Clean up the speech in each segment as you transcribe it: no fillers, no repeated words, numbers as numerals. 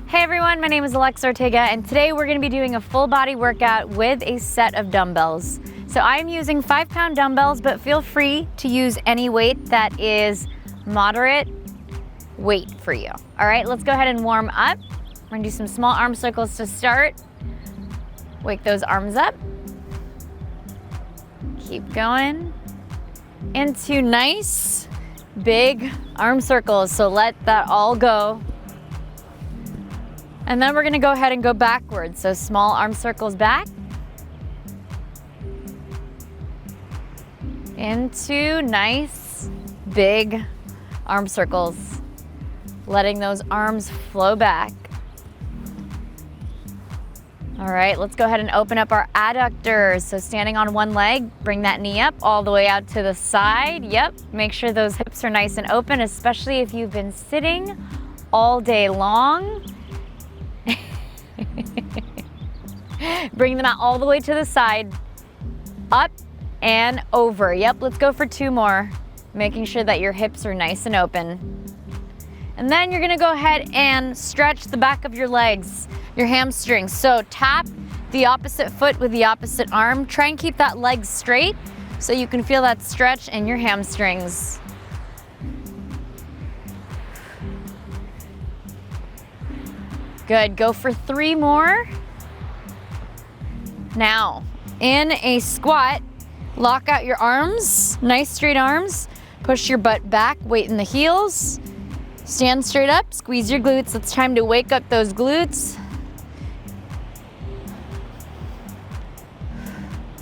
Hey everyone, my name is Alexa Ortega and today we're going to be doing a full body workout with a set of dumbbells. So I'm using 5-pound dumbbells, but feel free to use any weight that is moderate weight for you. All right, let's go ahead and warm up. We're going to do some small arm circles to start. Wake those arms up. Keep going into nice big arm circles. So let that all go. And then we're gonna go ahead and go backwards. So small arm circles back. Into nice, big arm circles. Letting those arms flow back. All right, let's go ahead and open up our adductors. So standing on one leg, bring that knee up all the way out to the side. Yep, make sure those hips are nice and open, especially if you've been sitting all day long. Bring them out all the way to the side, up and over. Yep, let's go for 2 more, making sure that your hips are nice and open. And then you're gonna go ahead and stretch the back of your legs, your hamstrings. So tap the opposite foot with the opposite arm. Try and keep that leg straight so you can feel that stretch in your hamstrings. Good, go for 3 more. Now, in a squat, lock out your arms, nice straight arms. Push your butt back, weight in the heels. Stand straight up, squeeze your glutes. It's time to wake up those glutes.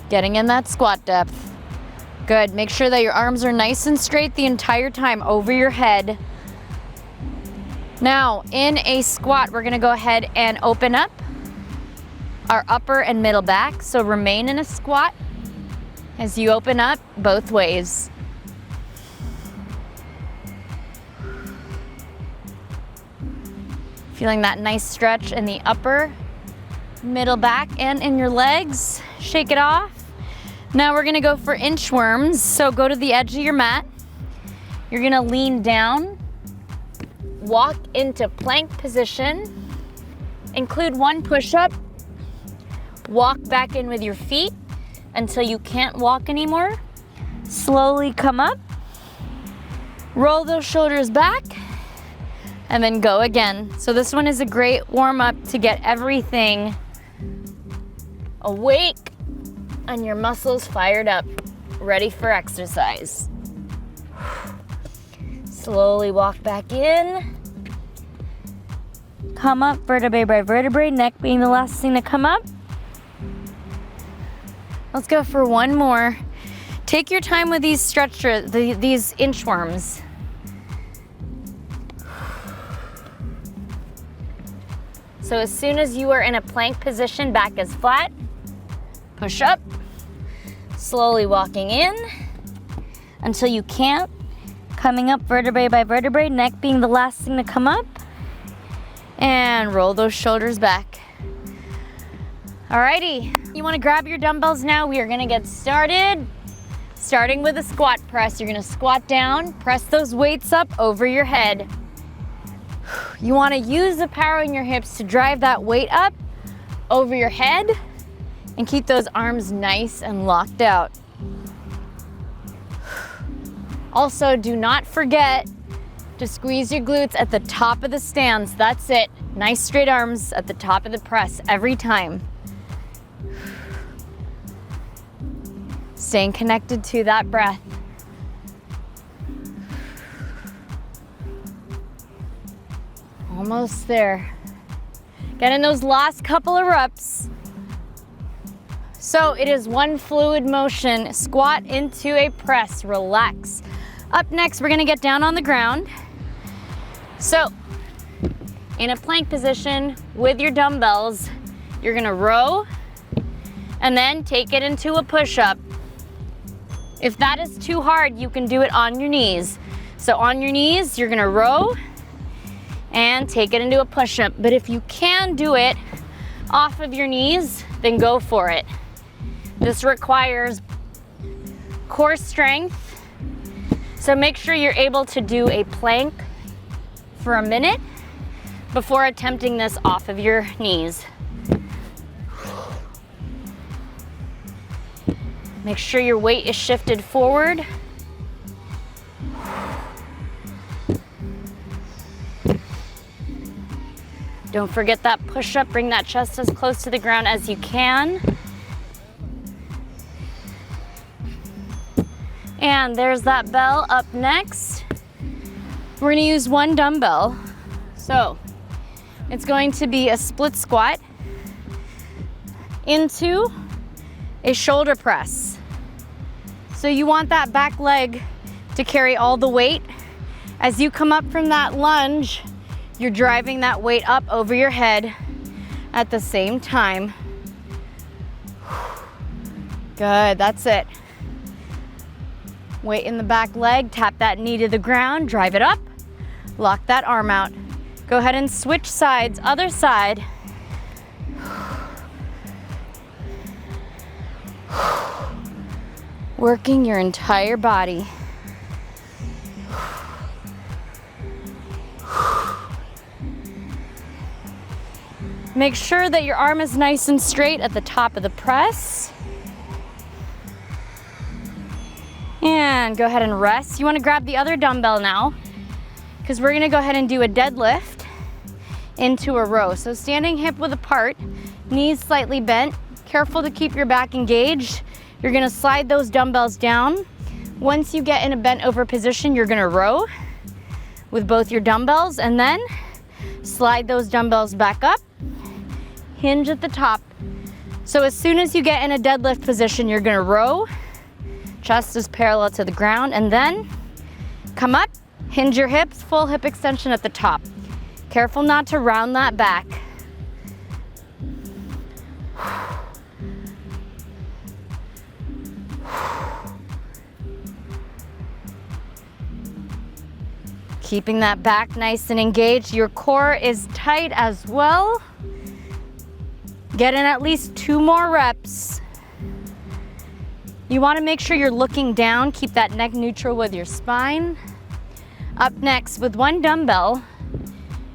Getting in that squat depth. Good, make sure that your arms are nice and straight the entire time over your head. Now, in a squat, we're gonna go ahead and open up our upper and middle back. So remain in a squat as you open up both ways. Feeling that nice stretch in the upper, middle back, and in your legs. Shake it off. Now we're gonna go for inchworms. So go to the edge of your mat. You're gonna lean down, walk into plank position, include 1 push-up, walk back in with your feet until you can't walk anymore. Slowly come up, roll those shoulders back, and then go again. So this one is a great warm-up to get everything awake and your muscles fired up, ready for exercise. Slowly walk back in. Come up vertebrae by vertebrae, neck being the last thing to come up. Let's go for 1 more. Take your time with these these inchworms. So as soon as you are in a plank position, back is flat, push up, slowly walking in until you can't. Coming up vertebrae by vertebrae, neck being the last thing to come up. And roll those shoulders back. Alrighty, you wanna grab your dumbbells now. We are gonna get started. Starting with a squat press. You're gonna squat down, press those weights up over your head. You wanna use the power in your hips to drive that weight up over your head and keep those arms nice and locked out. Also, do not forget to squeeze your glutes at the top of the stance. That's it. Nice straight arms at the top of the press every time. Staying connected to that breath. Almost there. Get in those last couple of reps. So it is 1 fluid motion. Squat into a press, relax. Up next, we're gonna get down on the ground. So, in a plank position with your dumbbells, you're gonna row and then take it into a push-up. If that is too hard, you can do it on your knees. So on your knees, you're gonna row and take it into a push-up. But if you can do it off of your knees, then go for it. This requires core strength. So make sure you're able to do a plank for a minute before attempting this off of your knees. Make sure your weight is shifted forward. Don't forget that push-up. Bring that chest as close to the ground as you can. And there's that bell. Up next, we're gonna use one dumbbell. So it's going to be a split squat into a shoulder press. So you want that back leg to carry all the weight. As you come up from that lunge, you're driving that weight up over your head at the same time. Good, that's it. Weight in the back leg, tap that knee to the ground, drive it up, lock that arm out. Go ahead and switch sides, other side. Working your entire body. Make sure that your arm is nice and straight at the top of the press. And go ahead and rest. You want to grab the other dumbbell now, because we're going to go ahead and do a deadlift into a row. So standing hip width apart, knees slightly bent. Careful to keep your back engaged. You're going to slide those dumbbells down. Once you get in a bent over position, you're going to row with both your dumbbells, and then slide those dumbbells back up. Hinge at the top. So as soon as you get in a deadlift position, you're gonna row, chest is parallel to the ground, and then come up, hinge your hips, full hip extension at the top. Careful not to round that back. Keeping that back nice and engaged. Your core is tight as well. Get in at least 2 more reps. You want to make sure you're looking down. Keep that neck neutral with your spine. Up next, with one dumbbell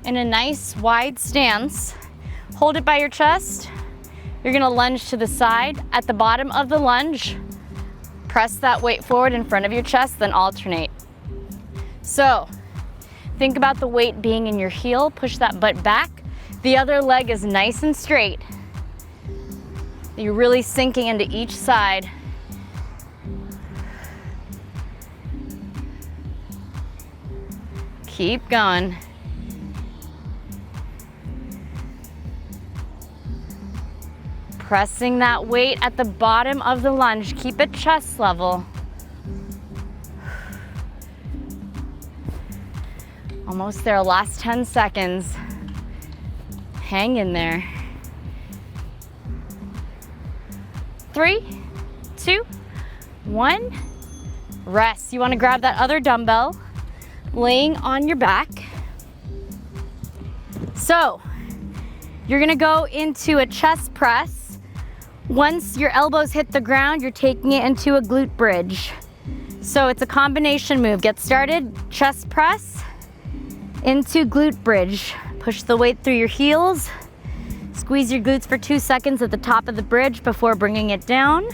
in a nice wide stance, hold it by your chest. You're going to lunge to the side. At the bottom of the lunge, press that weight forward in front of your chest, then alternate. So think about the weight being in your heel. Push that butt back. The other leg is nice and straight. You're really sinking into each side. Keep going. Pressing that weight at the bottom of the lunge. Keep it chest level. Almost there, last 10 seconds. Hang in there. 3, 2, 1. Rest. You want to grab that other dumbbell, laying on your back. So you're going to go into a chest press. Once your elbows hit the ground, you're taking it into a glute bridge. So it's a combination move. Get started, chest press into glute bridge. Push the weight through your heels. Squeeze your glutes for 2 seconds at the top of the bridge before bringing it down.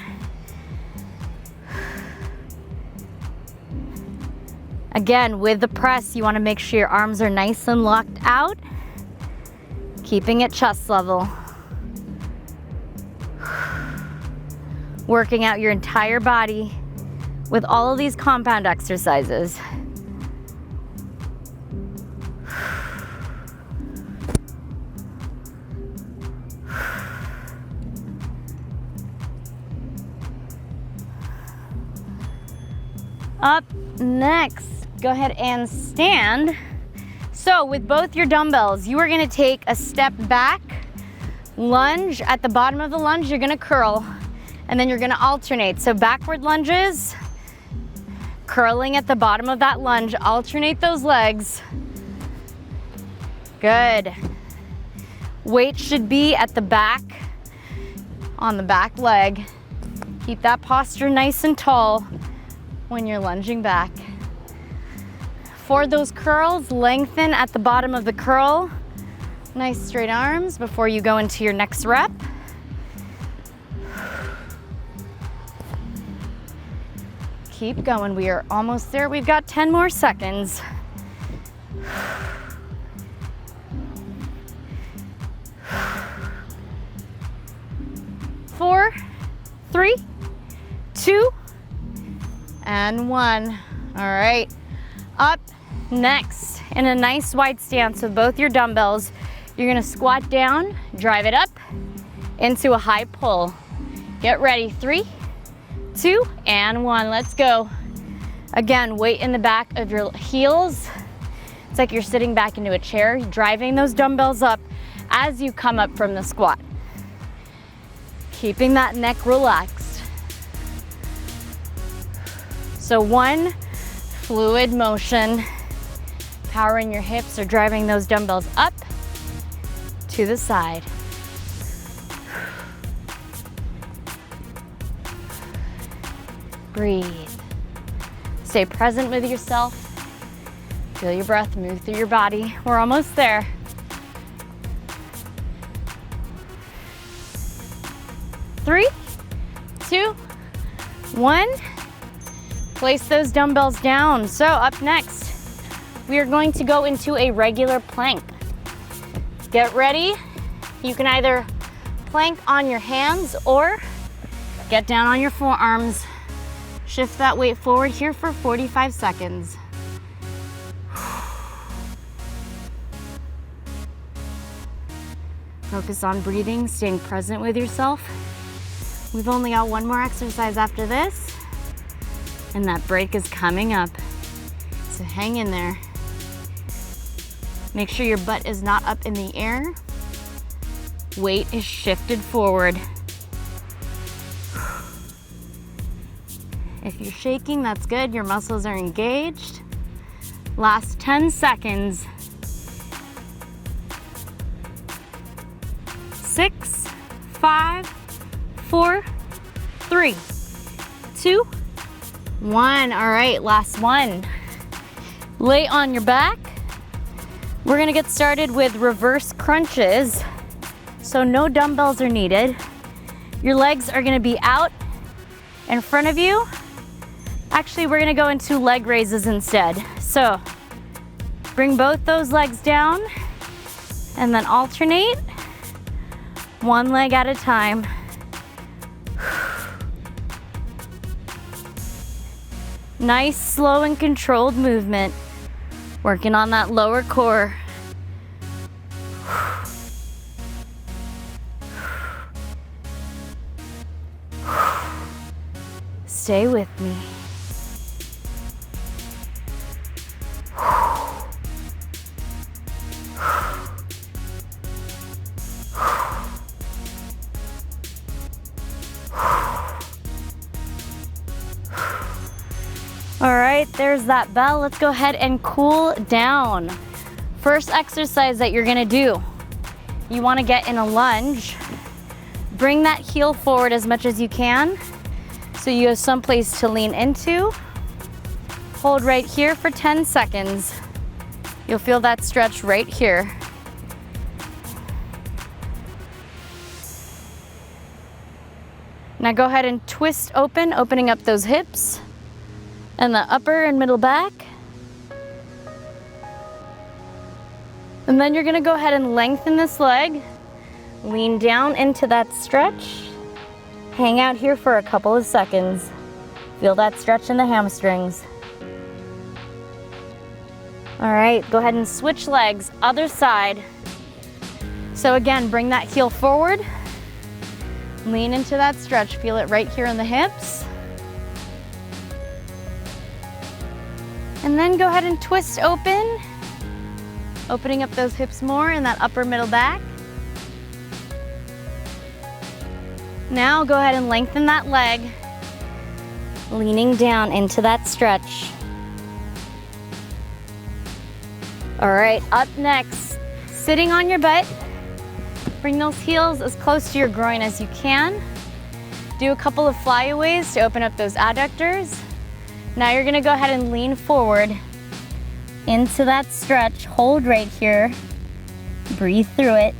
Again, with the press, you want to make sure your arms are nice and locked out, keeping it chest level. Working out your entire body with all of these compound exercises. Up next, go ahead and stand. So with both your dumbbells, you are going to take a step back, lunge. At the bottom of the lunge, you're going to curl, and then you're going to alternate. So backward lunges, curling at the bottom of that lunge. Alternate those legs. Good. Weight should be at the back, on the back leg. Keep that posture nice and tall when you're lunging back. For those curls, lengthen at the bottom of the curl. Nice straight arms before you go into your next rep. Keep going, we are almost there. We've got 10 more seconds. 4, 3, 2, and 1. All right, up next in a nice wide stance with both your dumbbells. You're gonna squat down, drive it up into a high pull. Get ready, 3, 2, and 1, let's go. Again, weight in the back of your heels. It's like you're sitting back into a chair, driving those dumbbells up as you come up from the squat. Keeping that neck relaxed. So one fluid motion, powering your hips or driving those dumbbells up to the side. Breathe. Stay present with yourself. Feel your breath move through your body. We're almost there. 3, 2, 1. Place those dumbbells down. So up next, we are going to go into a regular plank. Get ready. You can either plank on your hands or get down on your forearms. Shift that weight forward here for 45 seconds. Focus on breathing, staying present with yourself. We've only got one more exercise after this, and that break is coming up. So hang in there. Make sure your butt is not up in the air. Weight is shifted forward. If you're shaking, that's good. Your muscles are engaged. Last 10 seconds. 6, 5, 4, 3, 2, 1. All right, last one. Lay on your back. We're gonna get started with reverse crunches. So no dumbbells are needed. Your legs are gonna be out in front of you. Actually, we're gonna go into leg raises instead. So bring both those legs down and then alternate, one leg at a time. Nice, slow and controlled movement. Working on that lower core. Stay with me. All right, there's that bell. Let's go ahead and cool down. First exercise that you're gonna do, you wanna get in a lunge. Bring that heel forward as much as you can so you have someplace to lean into. Hold right here for 10 seconds. You'll feel that stretch right here. Now go ahead and twist open, opening up those hips and the upper and middle back. And then you're gonna go ahead and lengthen this leg, lean down into that stretch, hang out here for a couple of seconds. Feel that stretch in the hamstrings. All right, go ahead and switch legs, other side. So again, bring that heel forward, lean into that stretch, feel it right here in the hips. And then go ahead and twist open, opening up those hips more in that upper middle back. Now go ahead and lengthen that leg, leaning down into that stretch. All right, up next, sitting on your butt. Bring those heels as close to your groin as you can. Do a couple of flyaways to open up those adductors. Now you're gonna go ahead and lean forward into that stretch. Hold right here. Breathe through it.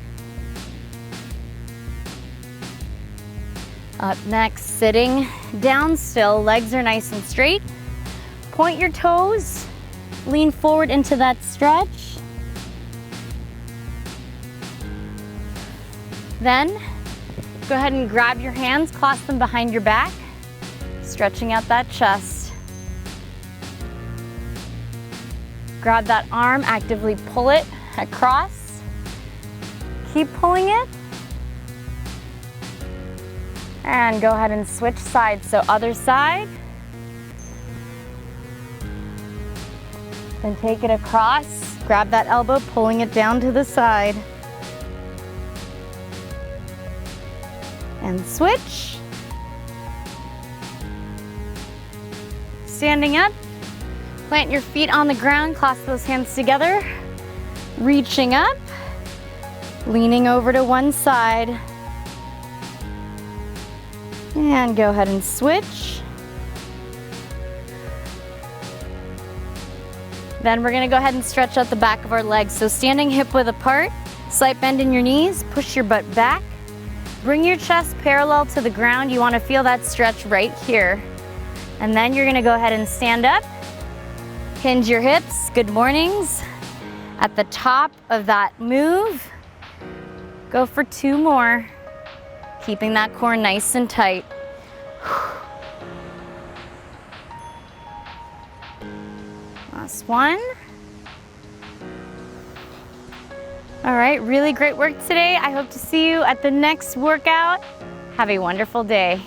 Up next, sitting down still, legs are nice and straight. Point your toes, lean forward into that stretch. Then, go ahead and grab your hands, clasp them behind your back, stretching out that chest. Grab that arm, actively pull it across. Keep pulling it. And go ahead and switch sides, so other side. Then take it across, grab that elbow, pulling it down to the side. And switch. Standing up, plant your feet on the ground, clasp those hands together, reaching up, leaning over to one side. And go ahead and switch. Then we're gonna go ahead and stretch out the back of our legs. So standing hip width apart, slight bend in your knees, push your butt back. Bring your chest parallel to the ground. You wanna feel that stretch right here. And then you're gonna go ahead and stand up, hinge your hips, good mornings. At the top of that move, go for 2 more. Keeping that core nice and tight. Last one. All right, really great work today. I hope to see you at the next workout. Have a wonderful day.